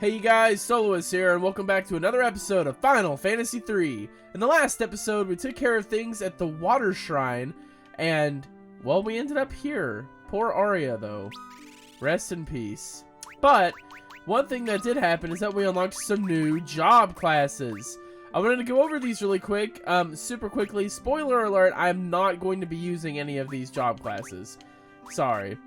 Hey you guys, Solois here, and welcome back to another episode of Final Fantasy III. In the last episode, we took care of things at the water shrine, and, well, we ended up here. Poor Arya, though. Rest in peace. But, one thing that did happen is that we unlocked some new job classes. I wanted to go over these really quick, super quickly. Spoiler alert, I'm not going to be using any of these job classes. Sorry.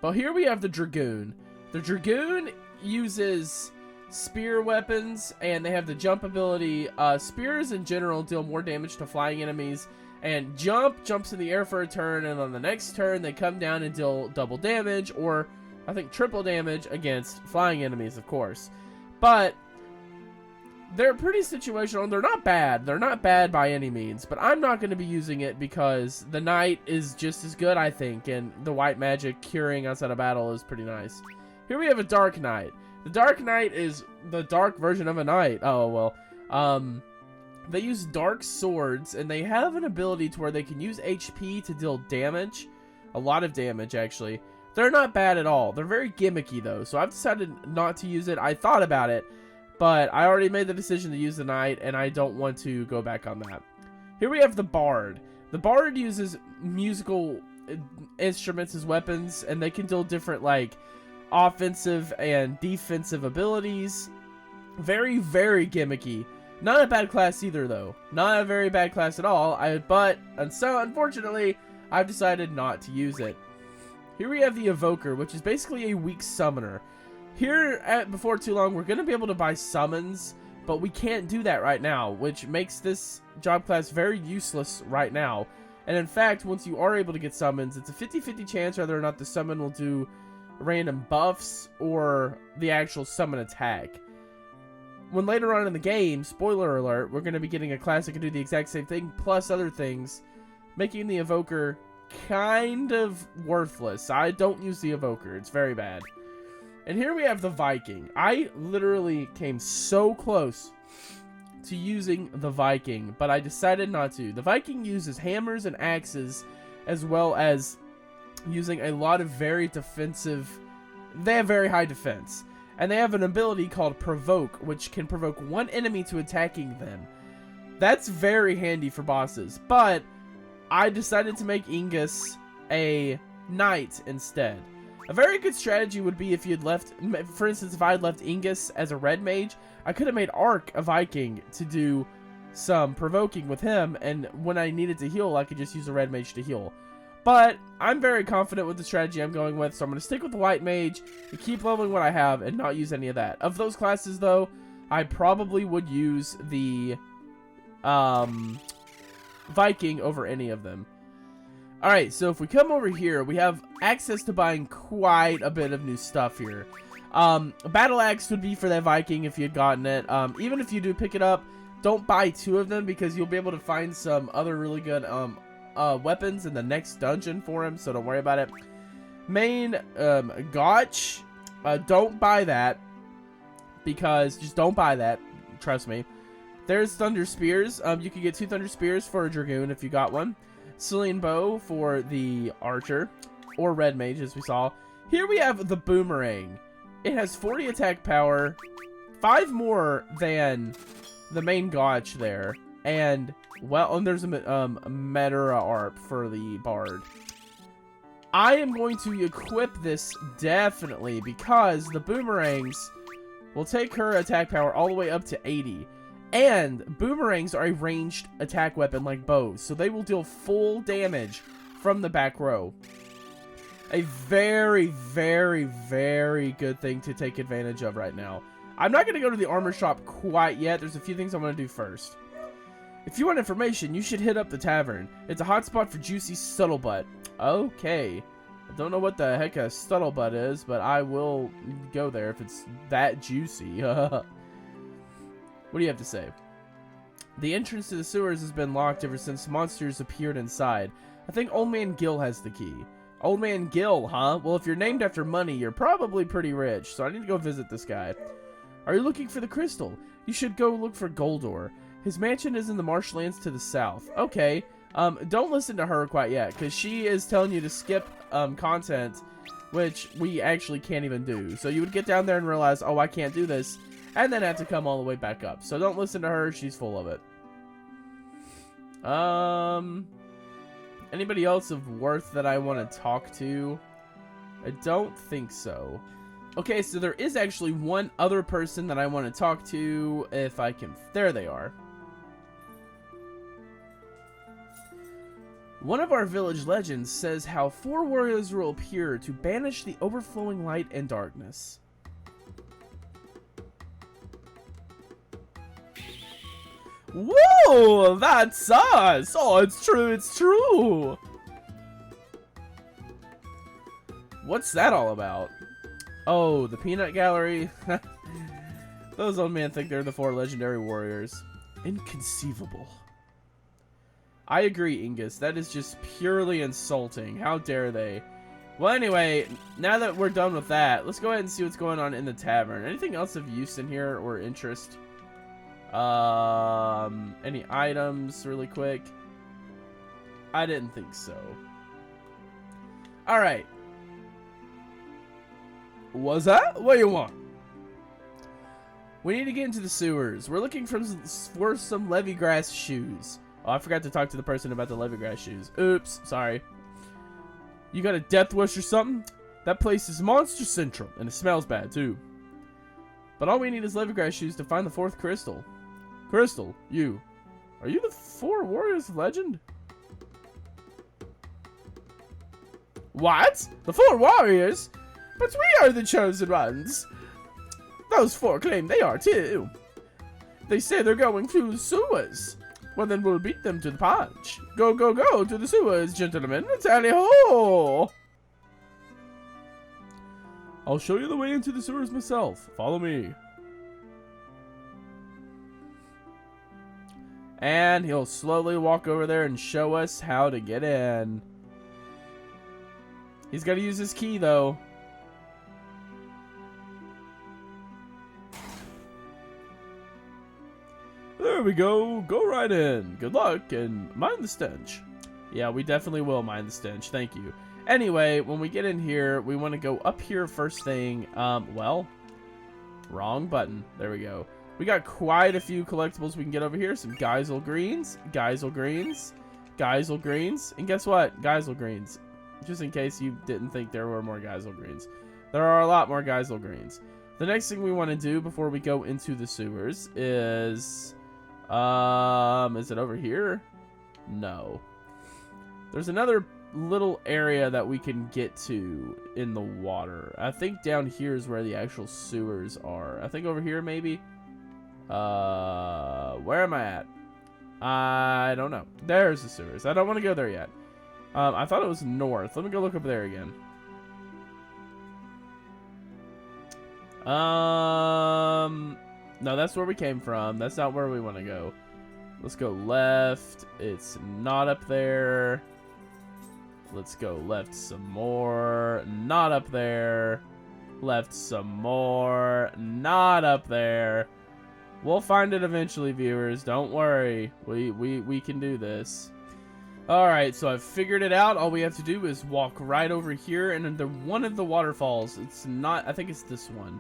But here we have the Dragoon. The Dragoon uses spear weapons, and they have the jump ability. Spears in general deal more damage to flying enemies, and jumps in the air for a turn, and on the next turn they come down and deal double damage, or I think triple damage against flying enemies, of course. But they're pretty situational. They're not bad by any means, but I'm not going to be using it because the Knight is just as good, I think, and the white magic curing outside of battle is pretty nice. Here we have a Dark Knight. The Dark Knight is the dark version of a knight. Oh, well. They use dark swords, and they have an ability to where they can use HP to deal damage. A lot of damage, actually. They're not bad at all. They're very gimmicky, though, so I've decided not to use it. I thought about it, but I already made the decision to use the Knight, and I don't want to go back on that. Here we have the Bard. The Bard uses musical instruments as weapons, and they can deal different, like, offensive and defensive abilities. Very, very gimmicky. Not a bad class either, though. Not a very bad class at all. And so, unfortunately, I've decided not to use it. Here we have the Evoker, which is basically a weak summoner. Here, before too long, we're going to be able to buy summons, but we can't do that right now, which makes this job class very useless right now. And in fact, once you are able to get summons, it's a 50-50 chance whether or not the summon will do random buffs or the actual summon attack. When later on in the game, spoiler alert, we're going to be getting a class that can do the exact same thing plus other things, making the Evoker kind of worthless. I don't use the Evoker. It's very bad. And here we have the Viking. I literally came so close to using the Viking, but I decided not to. The Viking uses hammers and axes, as well as using a lot of very defensive. They have very high defense, and they have an ability called Provoke, which can provoke one enemy to attacking them. That's very handy for bosses, but I decided to make Ingus a knight instead. A very good strategy would be if you had left, for instance, if I had left Ingus as a red mage, I could have made Ark a Viking to do some provoking with him, and when I needed to heal, I could just use a red mage to heal. But I'm very confident with the strategy I'm going with, so I'm going to stick with the white mage and keep leveling what I have and not use any of that. Of those classes, though, I probably would use the Viking over any of them. Alright, so if we come over here, we have access to buying quite a bit of new stuff here. Battle Axe would be for that Viking if you had gotten it. Even if you do pick it up, don't buy 2 of them because you'll be able to find some other really good weapons in the next dungeon for him, so don't worry about it. Main Gotch, don't buy that, because just don't buy that, trust me. There's Thunder Spears. You can get 2 Thunder Spears for a Dragoon if you got one. Cillian Bow for the Archer, or Red Mage as we saw. Here we have the Boomerang. It has 40 attack power, 5 more than the main Gotch there, and well, and there's a Metara ARP for the Bard. I am going to equip this definitely because the boomerangs will take her attack power all the way up to 80. And boomerangs are a ranged attack weapon like bows, so they will deal full damage from the back row. A very, very, very good thing to take advantage of right now. I'm not going to go to the armor shop quite yet. There's a few things I'm going to do first. If you want information, you should hit up the tavern. It's a hotspot for juicy scuttlebutt. Okay. I don't know what the heck a scuttlebutt is, but I will go there if it's that juicy. What do you have to say? The entrance to the sewers has been locked ever since monsters appeared inside. I think Old Man Gil has the key. Old Man Gil, huh? Well, if you're named after money, you're probably pretty rich, so I need to go visit this guy. Are you looking for the crystal? You should go look for Goldor. His mansion is in the marshlands to the south. Okay. Don't listen to her quite yet, because she is telling you to skip content which we actually can't even do. So you would get down there and realize, oh, I can't do this, and then have to come all the way back up. So don't listen to her. She's full of it. Anybody else of worth that I want to talk to? I don't think so. Okay, so there is actually one other person that I want to talk to if I can. There they are. One of our village legends says how 4 warriors will appear to banish the overflowing light and darkness. Whoa, that's us! Oh, it's true, it's true! What's that all about? Oh, the peanut gallery? Those old men think they're the 4 legendary warriors. Inconceivable. I agree, Ingus. That is just purely insulting. How dare they? Well, anyway, now that we're done with that, let's go ahead and see what's going on in the tavern. Anything else of use in here or interest? Any items really quick? I didn't think so. Alright. What's that? What do you want? We need to get into the sewers. We're looking for some Levigrass shoes. Oh, I forgot to talk to the person about the Levigrass shoes. Oops, sorry. You got a death wish or something? That place is monster central, and it smells bad too. But all we need is Levigrass shoes to find the 4th crystal. Crystal, you. Are you the 4 warriors of legend? What? The 4 warriors? But we are the chosen ones. Those 4 claim they are too. They say they're going to the sewers. Well, then we'll beat them to the punch. Go, go, go to the sewers, gentlemen. Tally ho! I'll show you the way into the sewers myself. Follow me. And he'll slowly walk over there and show us how to get in. He's got to use his key, though. There we go. Go right in. Good luck and mind the stench. Yeah, we definitely will mind the stench. Thank you. Anyway, when we get in here, we want to go up here first thing. Well, wrong button. There we go. We got quite a few collectibles we can get over here. Some Geisel greens, Geisel greens, Geisel greens, and guess what? Geisel greens. Just in case you didn't think there were more Geisel greens. There are a lot more Geisel greens. The next thing we want to do before we go into the sewers is it over here? No. There's another little area that we can get to in the water. I think down here is where the actual sewers are. I think over here maybe. Where am I at? I don't know. There's the sewers. I don't want to go there yet. I thought it was north. Let me go look up there again. No, that's where we came from. That's not where we want to go. Let's go left. It's not up there. Let's go left some more. Not up there. Left some more. Not up there. We'll find it eventually, viewers. Don't worry. We can do this. Alright, so I've figured it out. All we have to do is walk right over here and under one of the waterfalls. It's not, I think it's this one.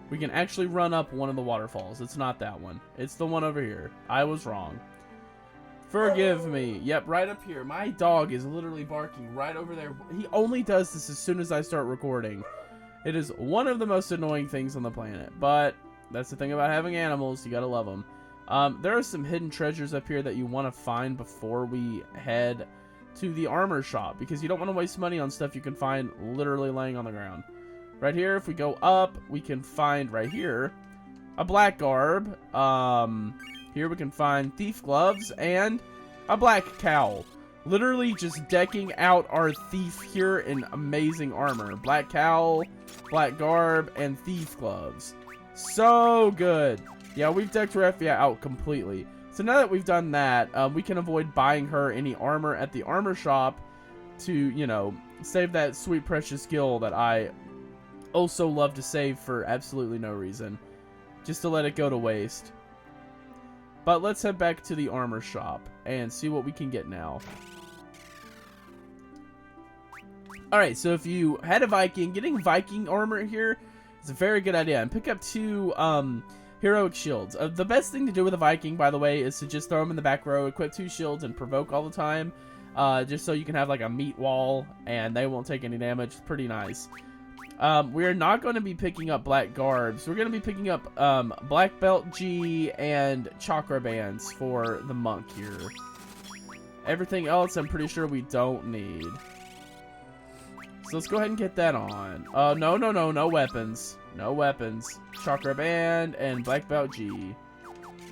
We can actually run up one of the waterfalls. It's not that one. It's the one over here. I was wrong. Forgive me. Yep, right up here. My dog is literally barking right over there. He only does this as soon as I start recording. It is one of the most annoying things on the planet. But that's the thing about having animals. You gotta love them. There are some hidden treasures up here that you want to find before we head to the armor shop. Because you don't want to waste money on stuff you can find literally laying on the ground. Right here, if we go up, we can find right here a black garb. Here we can find thief gloves and a black cowl. Literally just decking out our thief here in amazing armor. Black cowl, black garb, and thief gloves. So good. Yeah, we've decked Raphia out completely. So now that we've done that, we can avoid buying her any armor at the armor shop to, you know, save that sweet precious gil that I also love to save for absolutely no reason. Just to let it go to waste. But let's head back to the armor shop and see what we can get now. Alright, so if you had a Viking, getting Viking armor here is a very good idea. And pick up 2 heroic shields. The best thing to do with a Viking, by the way, is to just throw them in the back row, equip 2 shields, and provoke all the time. Just so you can have like a meat wall, and they won't take any damage. Pretty nice. We're not going to be picking up black garbs. We're going to be picking up black belt G and chakra bands for the monk here. Everything else I'm pretty sure we don't need. So let's go ahead and get that on. No weapons. No weapons. Chakra band and black belt G.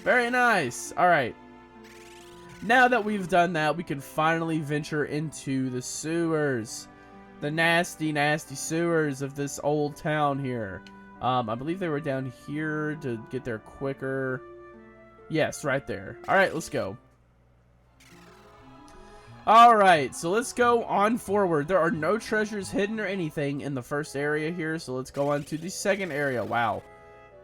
Very nice. Alright. Now that we've done that, we can finally venture into the sewers. The nasty, nasty sewers of this old town here. I believe they were down here to get there quicker. Yes, right there. Alright, let's go. Alright, so let's go on forward. There are no treasures hidden or anything in the first area here, so let's go on to the second area. Wow.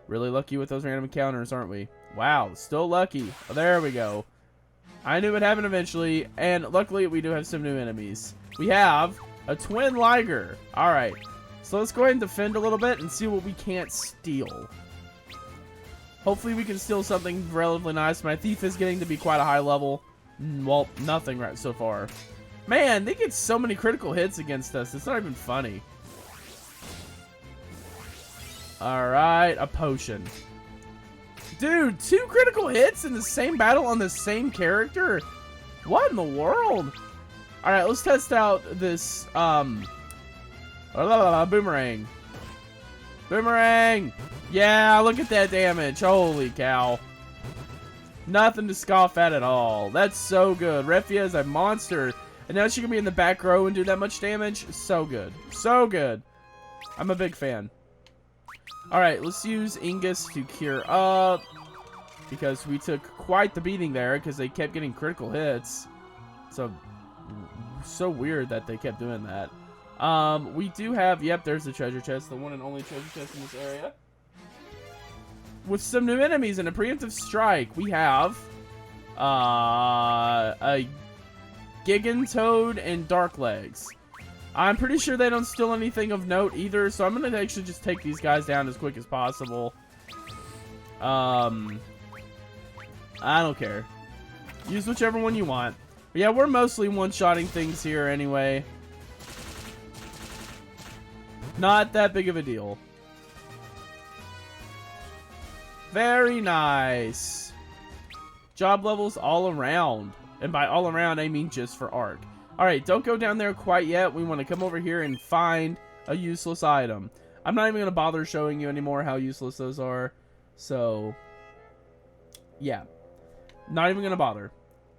Really lucky with those random encounters, aren't we? Wow, still lucky. Oh, there we go. I knew it would happen eventually, and luckily we do have some new enemies. We have a twin liger. Alright, so let's go ahead and defend a little bit and see what we can't steal. Hopefully we can steal something relatively nice. My thief is getting to be quite a high level. Well, nothing right so far. Man, they get so many critical hits against us. It's not even funny. Alright, a potion. Dude, 2 critical hits in the same battle on the same character? What in the world? Alright, let's test out this, boomerang. Boomerang! Yeah, look at that damage. Holy cow. Nothing to scoff at all. That's so good. Refia is a monster. And now she can be in the back row and do that much damage. So good. So good. I'm a big fan. Alright, let's use Ingus to cure up. Because we took quite the beating there because they kept getting critical hits. So weird that they kept doing that. We do have, yep, there's the treasure chest. The one and only treasure chest in this area. With some new enemies and a preemptive strike, we have a Gigantoad and Darklegs. I'm pretty sure they don't steal anything of note either, so I'm going to actually just take these guys down as quick as possible. I don't care. Use whichever one you want. But yeah, we're mostly one-shotting things here anyway. Not that big of a deal. Very nice. Job levels all around. And by all around, I mean just for Ark. Alright, don't go down there quite yet. We want to come over here and find a useless item. I'm not even going to bother showing you anymore how useless those are. So, yeah. Not even going to bother.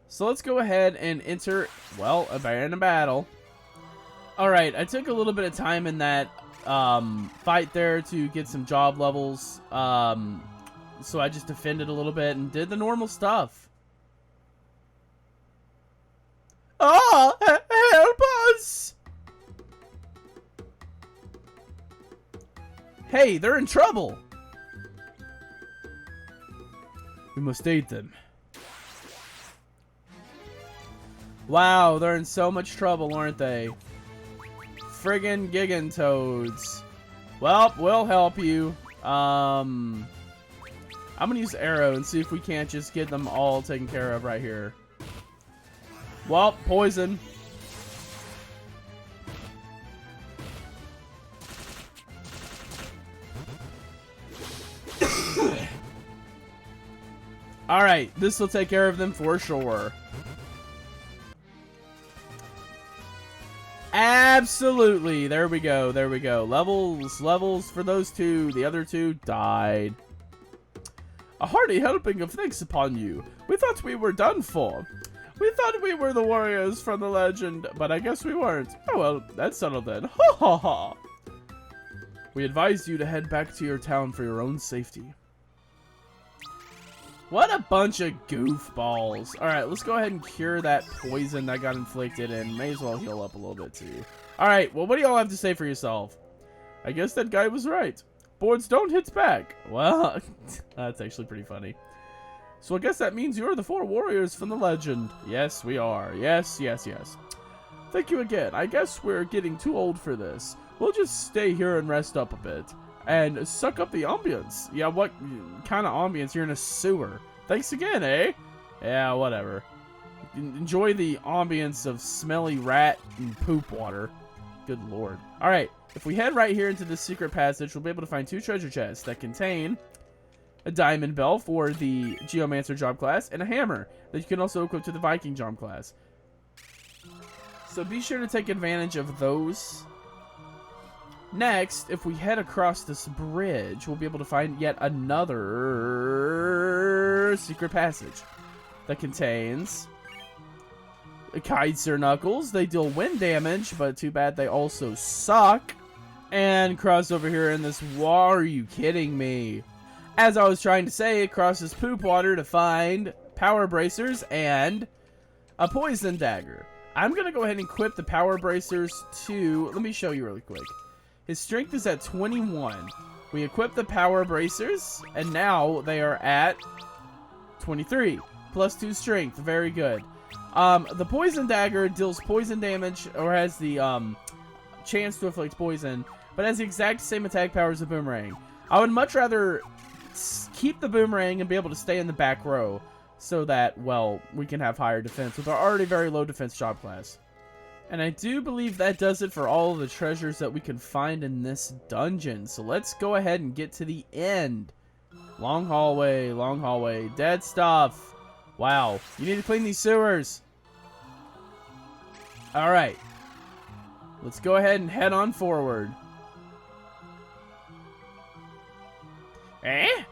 So let's go ahead and enter, well, a random battle. Alright, I took a little bit of time in that fight there to get some job levels. So I just defended a little bit and did the normal stuff. Ah! Help us! Hey, they're in trouble! We must aid them. Wow, they're in so much trouble, aren't they? Friggin' Gigantoads. Well, we'll help you. I'm gonna use arrow and see if we can't just get them all taken care of right here. Well, poison. Alright, this will take care of them for sure. Absolutely. There we go. There we go. Levels for those 2. The other 2 died. A hearty helping of thanks upon you. We thought we were done for. We thought we were the warriors from the legend, but I guess we weren't. Oh well, that's settled then. Ha ha ha. We advise you to head back to your town for your own safety. What a bunch of goofballs. Alright, let's go ahead and cure that poison that got inflicted and may as well heal up a little bit too. Alright, well what do y'all have to say for yourself? I guess that guy was right. Boards don't hit back. Well, that's actually pretty funny. So I guess that means you're the 4 warriors from the legend. Yes, we are. Yes, yes, yes. Thank you again. I guess we're getting too old for this. We'll just stay here and rest up a bit. And suck up the ambience. Yeah, what kind of ambience? You're in a sewer. Thanks again, eh? Yeah, whatever. Enjoy the ambience of smelly rat and poop water. Good lord. Alright, if we head right here into the secret passage, we'll be able to find 2 treasure chests that contain a diamond bell for the Geomancer job class and a hammer that you can also equip to the Viking job class. So be sure to take advantage of those. Next, if we head across this bridge, we'll be able to find yet another secret passage that contains Kaiser Knuckles. They deal wind damage, but too bad they also suck. And cross over here in this wall. Are you kidding me? As I was trying to say, across this poop water to find power bracers and a poison dagger. I'm going to go ahead and equip the power bracers to... Let me show you really quick. His strength is at 21. We equip the power bracers, and now they are at 23. Plus 2 strength. Very good. The poison dagger deals poison damage, or has the chance to inflict poison, but has the exact same attack power as the boomerang. I would much rather keep the boomerang and be able to stay in the back row, so that, well, we can have higher defense with our already very low defense job class. And I do believe that does it for all of the treasures that we can find in this dungeon. So let's go ahead and get to the end. Long hallway, dead stuff. Wow, you need to clean these sewers. Alright. Let's go ahead and head on forward. Eh?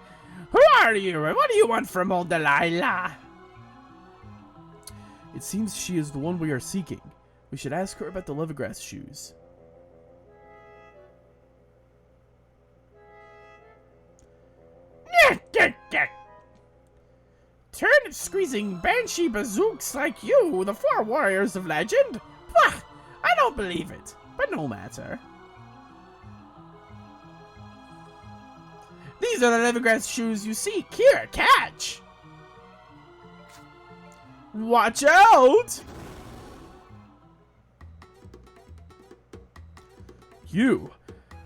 Who are you? And what do you want from old Delilah? It seems she is the one we are seeking. We should ask her about the Levigrass Shoes. Turnip-squeezing banshee bazooks like you, the 4 warriors of legend? Bah, I don't believe it, but no matter. These are the Levigrass shoes you seek. Here, catch! Watch out! You!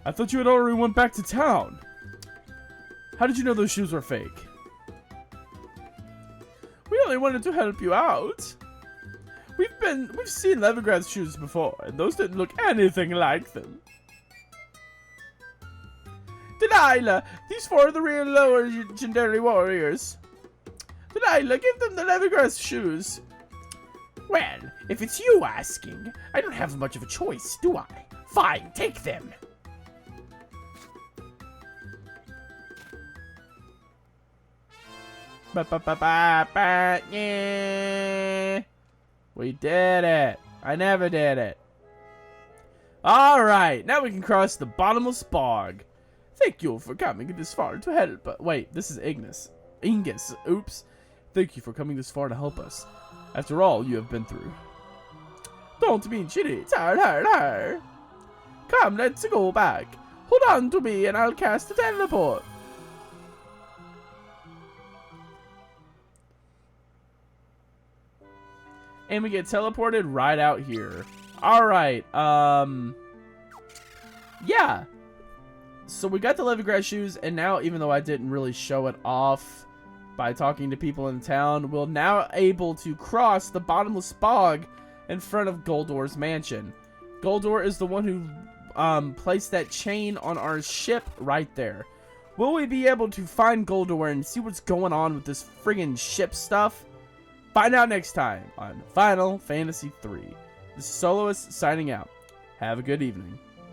I thought you had already went back to town. How did you know those shoes were fake? We only wanted to help you out. We've seen Levigrass shoes before, and those didn't look anything like them. Delilah, these 4 are the real lower legendary warriors. Delilah, give them the Levigrass shoes. Well, if it's you asking, I don't have much of a choice, do I? Fine, take them. Yeah. We did it. I never did it. Alright, now we can cross the bottomless bog. Thank you for coming this far to help. Wait, this is Ignis. Ingus. Oops. Thank you for coming this far to help us. After all you have been through. Don't be chilly. Tar. Come, let's go back. Hold on to me and I'll cast a teleport. And we get teleported right out here. Alright, yeah. So we got the Levigrass shoes, and now, even though I didn't really show it off by talking to people in town, we're now able to cross the bottomless bog in front of Goldor's mansion. Goldor is the one who placed that chain on our ship right there. Will we be able to find Goldor and see what's going on with this friggin' ship stuff? Find out next time on Final Fantasy III. This is Solois signing out. Have a good evening.